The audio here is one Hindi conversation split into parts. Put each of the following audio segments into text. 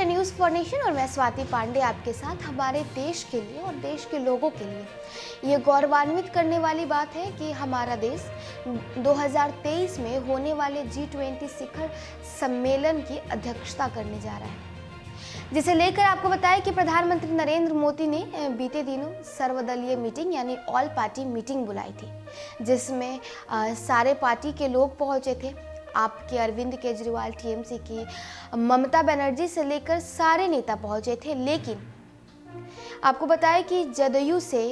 है न्यूज़ फॉर नेशन और मैं स्वाति पांडे आपके साथ। हमारे देश के लिए और देश के लोगों के लिए ये गौरवान्वित करने वाली बात है कि हमारा देश 2023 में होने वाले G20 शिखर सम्मेलन की अध्यक्षता करने जा रहा है, जिसे लेकर आपको बताया कि प्रधानमंत्री नरेंद्र मोदी ने बीते दिनों सर्वदलीय मीटिंग यानी ऑल पार्टी मीटिंग बुलाई थी, जिसमें सारे पार्टी के लोग पहुंचे थे। आपके अरविंद केजरीवाल, टीएमसी की ममता बनर्जी से लेकर सारे नेता पहुंचे थे, लेकिन आपको बताया कि जदयू से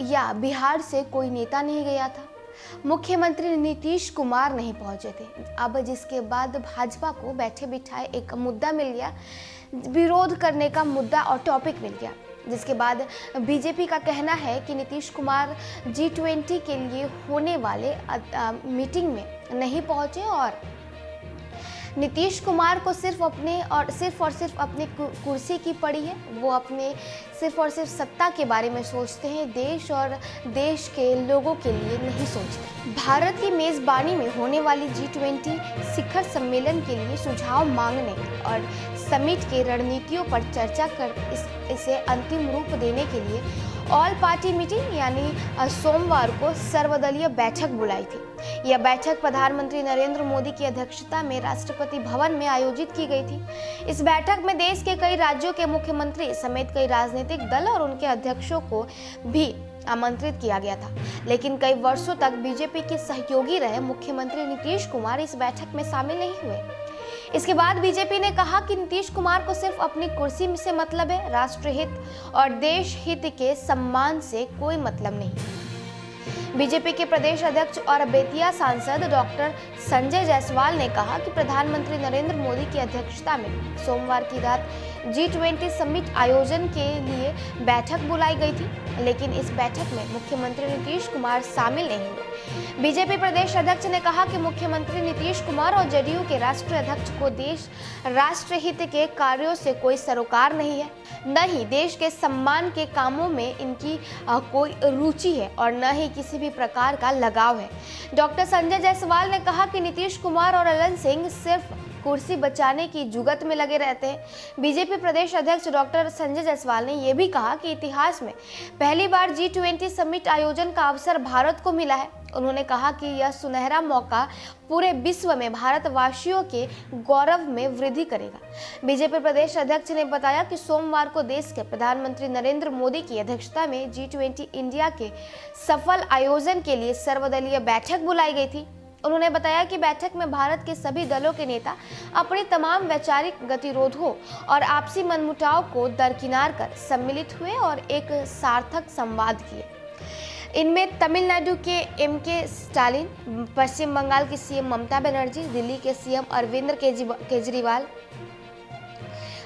या बिहार से कोई नेता नहीं गया था। मुख्यमंत्री नीतीश कुमार नहीं पहुंचे थे। अब जिसके बाद भाजपा को बैठे बिठाए एक मुद्दा मिल गया, विरोध करने का मुद्दा और टॉपिक मिल गया, जिसके बाद बीजेपी का कहना है कि नीतीश कुमार G20 के लिए होने वाले मीटिंग में नहीं पहुंचे और नीतीश कुमार को सिर्फ और सिर्फ अपनी कुर्सी की पड़ी है। वो अपने सिर्फ और सिर्फ सत्ता के बारे में सोचते हैं, देश और देश के लोगों के लिए नहीं सोचते। भारत की मेज़बानी में होने वाली G20 शिखर सम्मेलन के लिए सुझाव मांगने और समिट की रणनीतियों पर चर्चा कर इसे अंतिम रूप देने के लिए ऑल पार्टी मीटिंग यानी सोमवार को सर्वदलीय बैठक बुलाई थी। यह बैठक प्रधानमंत्री नरेंद्र मोदी की अध्यक्षता में राष्ट्रपति भवन में आयोजित की गई थी। इस बैठक में देश के कई राज्यों के मुख्यमंत्री समेत कई राजनीतिक दल और उनके अध्यक्षों को भी आमंत्रित किया गया था, लेकिन कई वर्षों तक बीजेपी के सहयोगी रहे मुख्यमंत्री नीतीश कुमार इस बैठक में शामिल नहीं हुए। इसके बाद बीजेपी ने कहा कि नीतीश कुमार को सिर्फ अपनी कुर्सी से मतलब है, राष्ट्रहित और देश हित के सम्मान से कोई मतलब नहीं। बीजेपी के प्रदेश अध्यक्ष और बेतिया सांसद डॉक्टर संजय जायसवाल ने कहा कि प्रधानमंत्री नरेंद्र मोदी की अध्यक्षता में सोमवार की रात G20 समिट आयोजन के लिए बैठक बुलाई गई थी, लेकिन इस बैठक में मुख्यमंत्री नीतीश कुमार शामिल नहीं हुए। बीजेपी प्रदेश अध्यक्ष ने कहा कि मुख्यमंत्री नीतीश कुमार और जदयू के राष्ट्रीय अध्यक्ष को देश राष्ट्रहित के कार्यों से कोई सरोकार नहीं है, न ही देश के सम्मान के कामों में इनकी कोई रुचि है और न ही किसी भी प्रकार का लगाव है। डॉक्टर संजय जायसवाल ने कहा कि नीतीश कुमार और ललन सिंह सिर्फ कुर्सी बचाने की जुगत में लगे रहते हैं। बीजेपी प्रदेश अध्यक्ष डॉक्टर संजय जायसवाल ने यह भी कहा कि इतिहास में पहली बार G20 समिट आयोजन का अवसर भारत को मिला है। उन्होंने कहा कि यह सुनहरा मौका पूरे विश्व में भारतवासियों के गौरव में वृद्धि करेगा। बीजेपी प्रदेश अध्यक्ष ने बताया कि सोमवार को देश के प्रधानमंत्री नरेंद्र मोदी की अध्यक्षता में G20 इंडिया के सफल आयोजन के लिए सर्वदलीय बैठक बुलाई गई थी। उन्होंने बताया कि बैठक में भारत के सभी दलों के नेता अपने तमाम वैचारिक गतिरोधों और आपसी मनमुटाव को दरकिनार कर सम्मिलित हुए और एक सार्थक संवाद किए। इनमें तमिलनाडु के M.K. स्टालिन, पश्चिम बंगाल की सीएम ममता बनर्जी, दिल्ली के सीएम अरविंद केजरीवाल,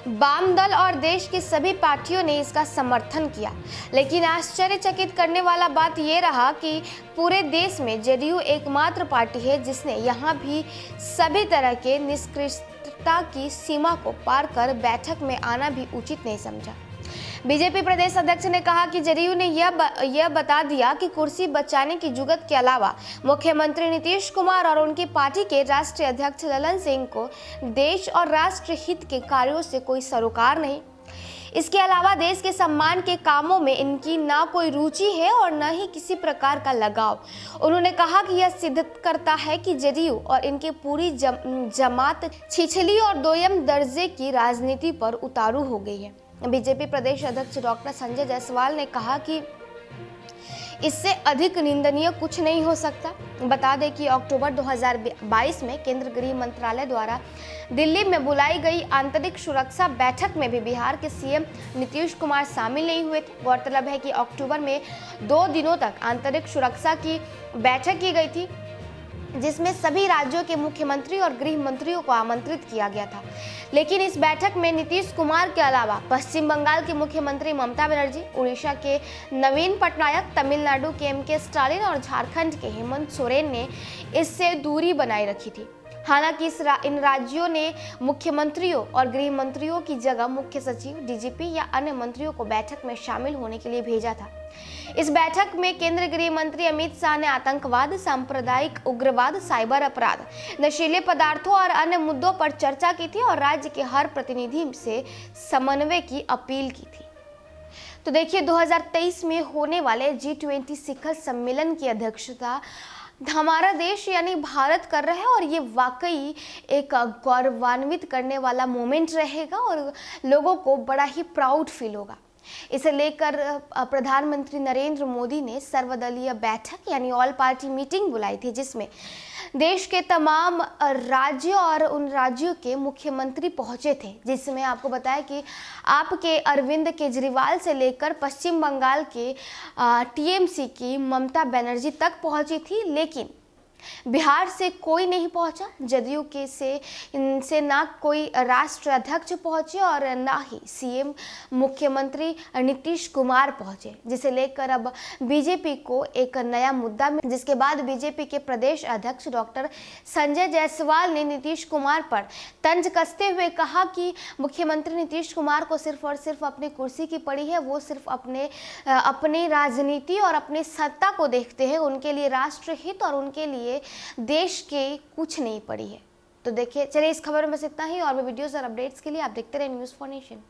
वाम दल और देश की सभी पार्टियों ने इसका समर्थन किया। लेकिन आश्चर्यचकित करने वाला बात यह रहा कि पूरे देश में जदयू एकमात्र पार्टी है जिसने यहाँ भी सभी तरह के निष्क्रियता की सीमा को पार कर बैठक में आना भी उचित नहीं समझा। बीजेपी प्रदेश अध्यक्ष ने कहा कि जदयू ने यह बता दिया कि कुर्सी बचाने की जुगत के अलावा मुख्यमंत्री नीतीश कुमार और उनकी पार्टी के राष्ट्रीय अध्यक्ष ललन सिंह को देश और राष्ट्र हित के कार्यों से कोई सरोकार नहीं। इसके अलावा देश के सम्मान के कामों में इनकी ना कोई रुचि है और न ही किसी प्रकार का लगाव। उन्होंने कहा कि यह सिद्ध करता है कि जदयू और इनकी पूरी जमात छिछली और दोयम दर्जे की राजनीति पर उतारू हो गई है। बीजेपी प्रदेश अध्यक्ष डॉक्टर संजय जायसवाल ने कहा कि इससे अधिक निंदनीय कुछ नहीं हो सकता। बता दें कि अक्टूबर 2022 में केंद्रीय गृह मंत्रालय द्वारा दिल्ली में बुलाई गई आंतरिक सुरक्षा बैठक में भी बिहार के सीएम नीतीश कुमार शामिल नहीं हुए थे। गौरतलब है कि अक्टूबर में 2 दिनों तक आंतरिक सुरक्षा की बैठक की गई थी, जिसमें सभी राज्यों के मुख्यमंत्री और गृह मंत्रियों को आमंत्रित किया गया था। लेकिन इस बैठक में नीतीश कुमार के अलावा पश्चिम बंगाल की मुख्यमंत्री ममता बनर्जी, उड़ीसा के नवीन पटनायक, तमिलनाडु के M.K. स्टालिन और झारखंड के हेमंत सोरेन ने इससे दूरी बनाए रखी थी। हालांकि इन राज्यों ने मुख्यमंत्रियों और गृह मंत्रियों की जगह मुख्य सचिव, डीजीपी या अन्य मंत्रियों को बैठक में शामिल होने के लिए भेजा था। इस बैठक में केंद्रीय गृह मंत्री अमित शाह ने आतंकवाद, सांप्रदायिक उग्रवाद, साइबर अपराध, नशीले पदार्थों और अन्य मुद्दों पर चर्चा की थी और राज्य के हर प्रतिनिधि से समन्वय की अपील की थी। तो देखिए, 2023 में होने वाले G20 शिखर सम्मेलन की अध्यक्षता हमारा देश यानी भारत कर रहा है और ये वाकई एक गौरवान्वित करने वाला मोमेंट रहेगा और लोगों को बड़ा ही प्राउड फील होगा। इसे लेकर प्रधानमंत्री नरेंद्र मोदी ने सर्वदलीय बैठक यानी ऑल पार्टी मीटिंग बुलाई थी, जिसमें देश के तमाम राज्यों और उन राज्यों के मुख्यमंत्री पहुंचे थे, जिसमें आपको बताया कि आपके अरविंद केजरीवाल से लेकर पश्चिम बंगाल के टीएमसी की ममता बनर्जी तक पहुंची थी, लेकिन बिहार से कोई नहीं पहुंचा। जदयू के से ना कोई राष्ट्र अध्यक्ष पहुंचे और ना ही सीएम मुख्यमंत्री नीतीश कुमार पहुंचे, जिसे लेकर अब बीजेपी को एक नया मुद्दा मिला, जिसके बाद बीजेपी के प्रदेश अध्यक्ष डॉक्टर संजय जायसवाल ने नीतीश कुमार पर तंज कसते हुए कहा कि मुख्यमंत्री नीतीश कुमार को सिर्फ और सिर्फ अपनी कुर्सी की पड़ी है, वो सिर्फ अपनी राजनीति और अपनी सत्ता को देखते हैं, उनके लिए राष्ट्र हित और उनके लिए देश के कुछ नहीं पड़ी है। तो देखिए, चलिए इस खबर में बस इतना ही और भी वीडियोस और अपडेट्स के लिए आप देखते रहिए न्यूज़ फॉर नेशन।